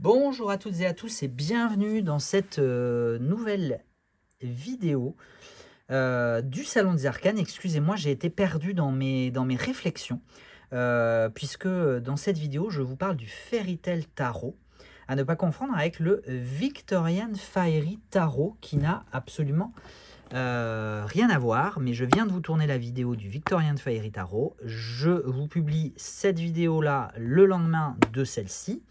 Bonjour à toutes et à tous et bienvenue dans cette nouvelle vidéo du Salon des Arcanes. Excusez-moi, j'ai été perdu dans mes réflexions, puisque dans cette vidéo, je vous parle du Fairy Tail Tarot, à ne pas confondre avec le Victorian Fairy Tarot, qui n'a absolument rien à voir, mais je viens de vous tourner la vidéo du Victorian Fairy Tarot. Je vous publie cette vidéo-là le lendemain de celle-ci.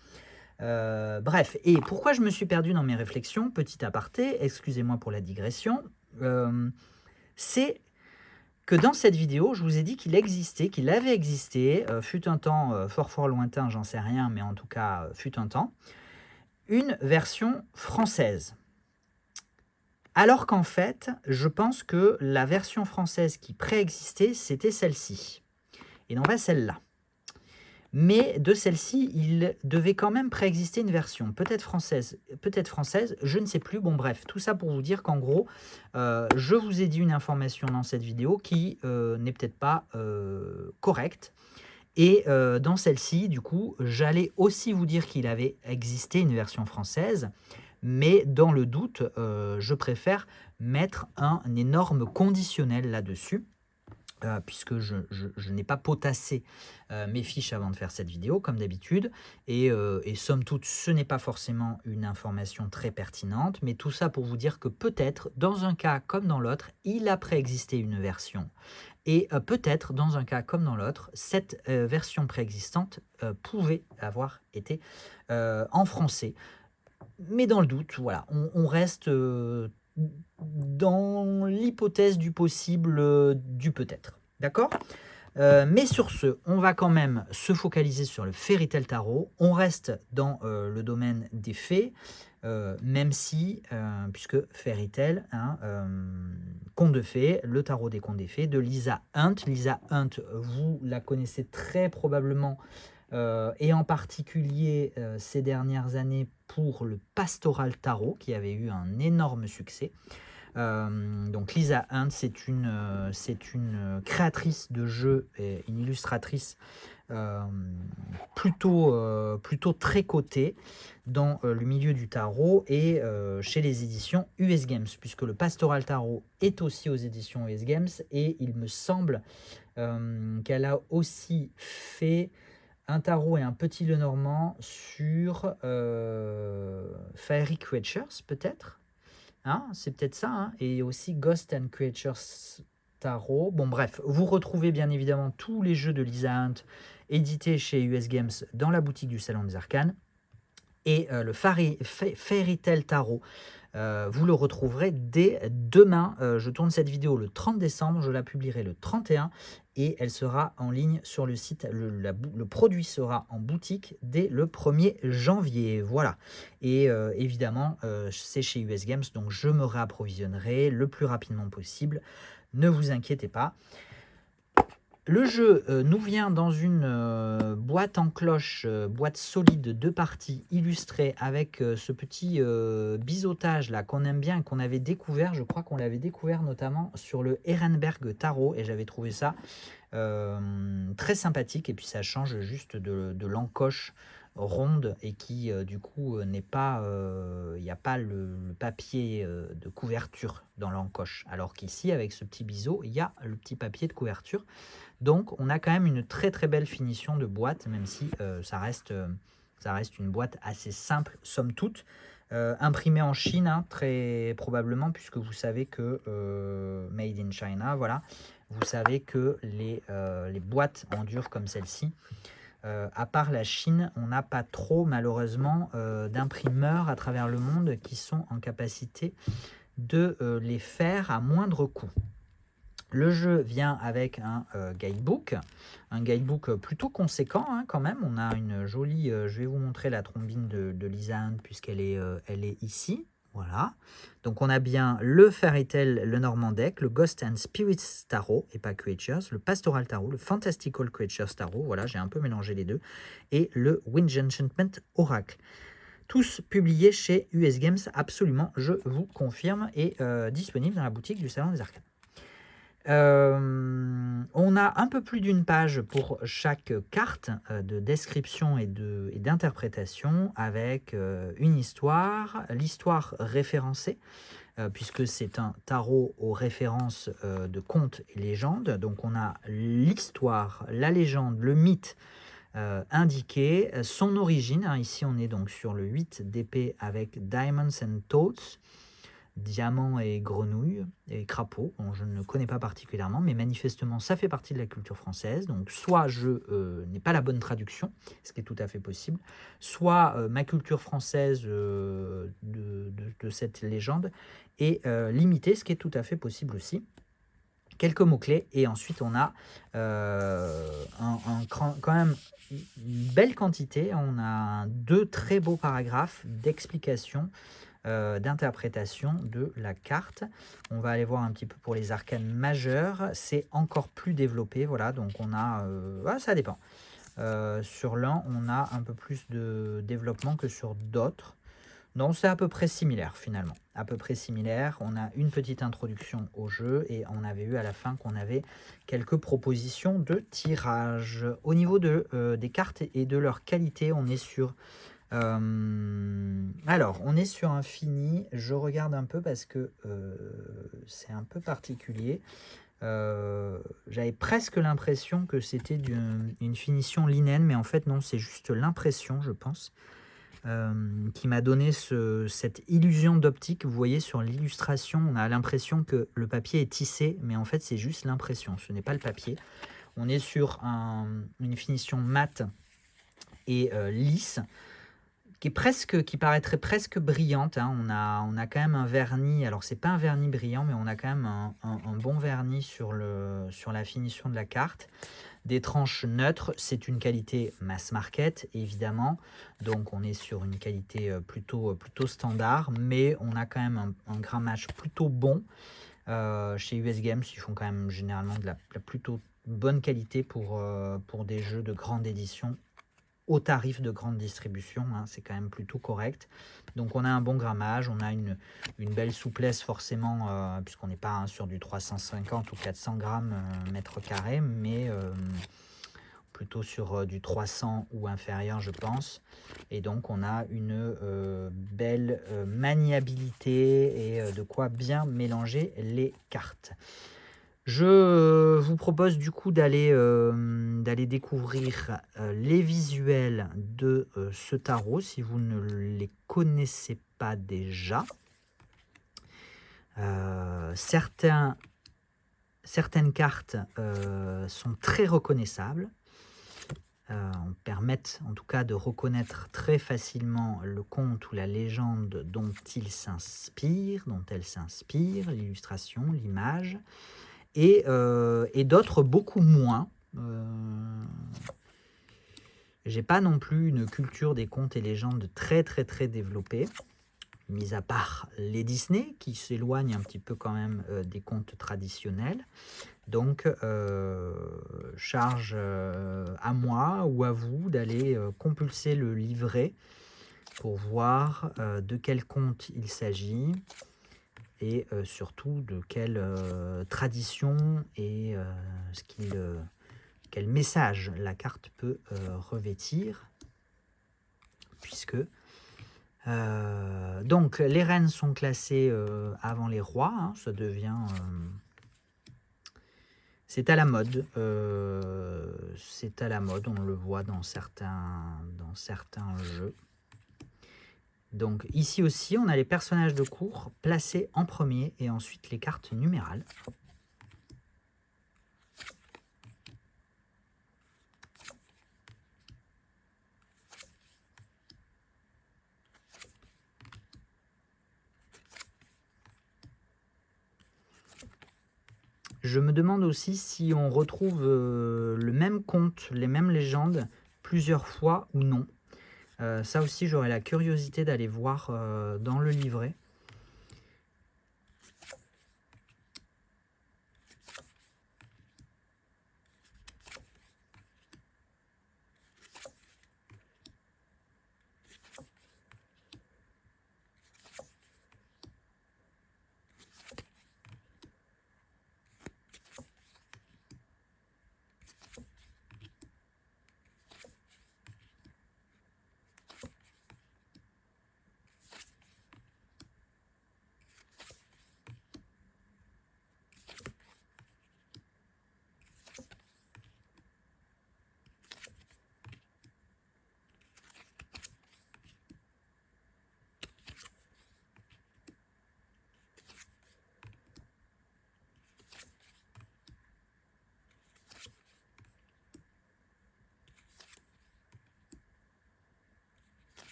Bref, et pourquoi je me suis perdu dans mes réflexions, petit aparté, excusez-moi pour la digression, c'est que dans cette vidéo, je vous ai dit qu'il existait, qu'il avait existé, fut un temps fort lointain, j'en sais rien, mais en tout cas, fut un temps, une version française. Alors qu'en fait, je pense que la version française qui préexistait, c'était celle-ci, et non pas celle-là. Mais de celle-ci, il devait quand même préexister une version, peut-être française, je ne sais plus. Bon bref, tout ça pour vous dire qu'en gros, je vous ai dit une information dans cette vidéo qui n'est peut-être pas correcte. Et dans celle-ci, du coup, j'allais aussi vous dire qu'il avait existé une version française, mais dans le doute, je préfère mettre un énorme conditionnel là-dessus. Puisque je n'ai pas potassé mes fiches avant de faire cette vidéo, comme d'habitude, et somme toute, ce n'est pas forcément une information très pertinente, mais tout ça pour vous dire que peut-être, dans un cas comme dans l'autre, il a préexisté une version, et peut-être, dans un cas comme dans l'autre, cette version préexistante pouvait avoir été en français. Mais dans le doute, voilà, on reste dans l'hypothèse du possible, du peut-être. D'accord? Mais sur ce, on va quand même se focaliser sur le Fairy Tail Tarot. On reste dans le domaine des fées, même si, puisque Fairy Tail, conte de fées, le tarot des contes des fées, de Lisa Hunt. Lisa Hunt, vous la connaissez très probablement, et en particulier ces dernières années pour le Pastoral Tarot, qui avait eu un énorme succès. Donc Lisa Hunt, c'est une créatrice de jeux et une illustratrice plutôt très cotée dans le milieu du tarot et chez les éditions US Games, puisque le Pastoral Tarot est aussi aux éditions US Games, et il me semble qu'elle a aussi fait un tarot et un petit Lenormand sur Fairy Creatures, peut-être. C'est peut-être ça, hein, et aussi Ghost and Creatures Tarot. Bon bref, vous retrouvez bien évidemment tous les jeux de Lisa Hunt édités chez US Games dans la boutique du Salon des Arcanes. Et le Fairy Tail Tarot, vous le retrouverez dès demain. Je tourne cette vidéo le 30 décembre, je la publierai le 31 et elle sera en ligne sur le site. Le produit sera en boutique dès le 1er janvier. Voilà. Et évidemment, c'est chez US Games, donc je me réapprovisionnerai le plus rapidement possible. Ne vous inquiétez pas. Le jeu nous vient dans une boîte en cloche, boîte solide, 2 parties, illustrée avec ce petit biseautage là qu'on aime bien, qu'on avait découvert. Je crois qu'on l'avait découvert notamment sur le Ehrenberg Tarot, et j'avais trouvé ça très sympathique. Et puis ça change juste de l'encoche ronde, et qui du coup n'est pas, il n'y a pas le papier de couverture dans l'encoche, alors qu'ici avec ce petit biseau il y a le petit papier de couverture. Donc on a quand même une très très belle finition de boîte, même si ça reste une boîte assez simple somme toute, imprimée en Chine, très probablement, puisque vous savez que Made in China, voilà. Vous savez que les boîtes en dur comme celle-ci, à part la Chine, on n'a pas trop malheureusement d'imprimeurs à travers le monde qui sont en capacité de les faire à moindre coût. Le jeu vient avec un guidebook plutôt conséquent, quand même. On a une jolie, je vais vous montrer la trombine de Lisa Hunt, puisqu'elle est, elle est ici. Voilà. Donc on a bien le Fairy Tail, le Normand Deck, le Ghost and Spirits Tarot, et pas Creatures, le Pastoral Tarot, le Fantastical Creatures Tarot, voilà, j'ai un peu mélangé les deux, et le Wind Enchantment Oracle. Tous publiés chez US Games, absolument, je vous confirme, et disponibles dans la boutique du Salon des Arcanes. On a un peu plus d'une page pour chaque carte de description et d'interprétation avec une histoire, l'histoire référencée, puisque c'est un tarot aux références de contes et légendes. Donc on a l'histoire, la légende, le mythe indiqué, son origine. Hein, ici on est donc sur le 8 d'épée avec Diamonds and Toads, diamants et grenouilles et crapauds. Bon, je ne connais pas particulièrement, mais manifestement ça fait partie de la culture française. Donc soit je n'ai pas la bonne traduction, ce qui est tout à fait possible, soit ma culture française de cette légende est limitée, ce qui est tout à fait possible aussi. Quelques mots-clés et ensuite on a quand même une belle quantité. On a 2 très beaux paragraphes d'explication, d'interprétation de la carte. On va aller voir un petit peu pour les arcanes majeures. C'est encore plus développé. Voilà, donc on a... ça dépend. Sur l'un, on a un peu plus de développement que sur d'autres. Non, c'est à peu près similaire finalement. À peu près similaire. On a une petite introduction au jeu et on avait eu à la fin qu'on avait quelques propositions de tirage. Au niveau des cartes et de leur qualité, on est sur... alors, on est sur un fini. Je regarde un peu parce que c'est un peu particulier. J'avais presque l'impression que c'était une finition linen, mais en fait non, c'est juste l'impression, je pense. Qui m'a donné cette illusion d'optique. Vous voyez sur l'illustration, on a l'impression que le papier est tissé, mais en fait c'est juste l'impression, ce n'est pas le papier. On est sur une finition mate et lisse, qui paraîtrait presque brillante. Hein. On a quand même un vernis, alors c'est pas un vernis brillant, mais on a quand même un bon vernis sur la finition de la carte. Des tranches neutres, c'est une qualité mass market, évidemment. Donc, on est sur une qualité plutôt standard, mais on a quand même un grammage plutôt bon. Chez US Games, ils font quand même généralement de la plutôt bonne qualité pour des jeux de grande édition au tarif de grande distribution, hein, c'est quand même plutôt correct. Donc on a un bon grammage, on a une belle souplesse forcément, puisqu'on n'est pas sur du 350 ou 400 grammes mètre carré, mais plutôt sur du 300 ou inférieur, je pense. Et donc on a une belle maniabilité et de quoi bien mélanger les cartes. Je vous propose du coup d'aller découvrir les visuels de ce tarot si vous ne les connaissez pas déjà. Certaines cartes sont très reconnaissables, permettent en tout cas de reconnaître très facilement le conte ou la légende dont elle s'inspire, l'illustration, l'image. Et d'autres beaucoup moins. J'ai pas non plus une culture des contes et légendes très développée, mis à part les Disney qui s'éloignent un petit peu quand même des contes traditionnels. Donc charge à moi ou à vous d'aller compulser le livret pour voir de quel conte il s'agit. Et surtout de quelle tradition et quel message la carte peut revêtir, puisque donc les reines sont classées avant les rois, hein, ça devient c'est à la mode, on le voit dans certains jeux. Donc ici aussi, on a les personnages de cour placés en premier et ensuite les cartes numérales. Je me demande aussi si on retrouve le même conte, les mêmes légendes plusieurs fois ou non. Ça aussi, j'aurais la curiosité d'aller voir dans le livret.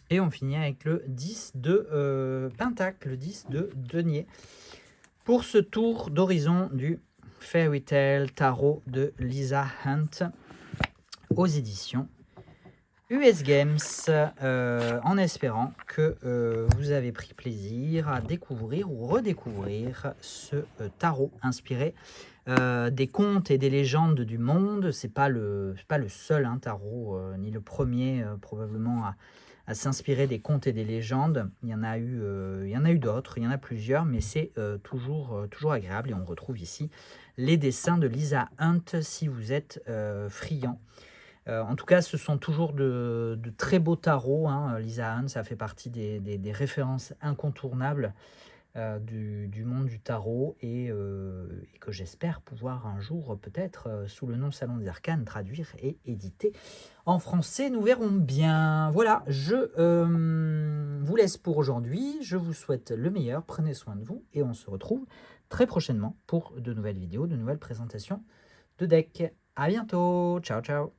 Et on finit avec le 10 de Pentacle, le 10 de Denier. Pour ce tour d'horizon du Fairy Tail Tarot de Lisa Hunt aux éditions US Games, en espérant que vous avez pris plaisir à découvrir ou redécouvrir ce tarot inspiré des contes et des légendes du monde. C'est pas le seul tarot, ni le premier probablement à s'inspirer des contes et des légendes. Il y en a eu d'autres, il y en a plusieurs, mais c'est toujours agréable. Et on retrouve ici les dessins de Lisa Hunt si vous êtes friand. En tout cas, ce sont toujours de très beaux tarots. Lisa Hunt, ça fait partie des références incontournables du monde du tarot et que j'espère pouvoir un jour, peut-être, sous le nom Salon des Arcanes, traduire et éditer en français. Nous verrons bien. Voilà, je vous laisse pour aujourd'hui. Je vous souhaite le meilleur. Prenez soin de vous et on se retrouve très prochainement pour de nouvelles vidéos, de nouvelles présentations de decks. À bientôt. Ciao, ciao.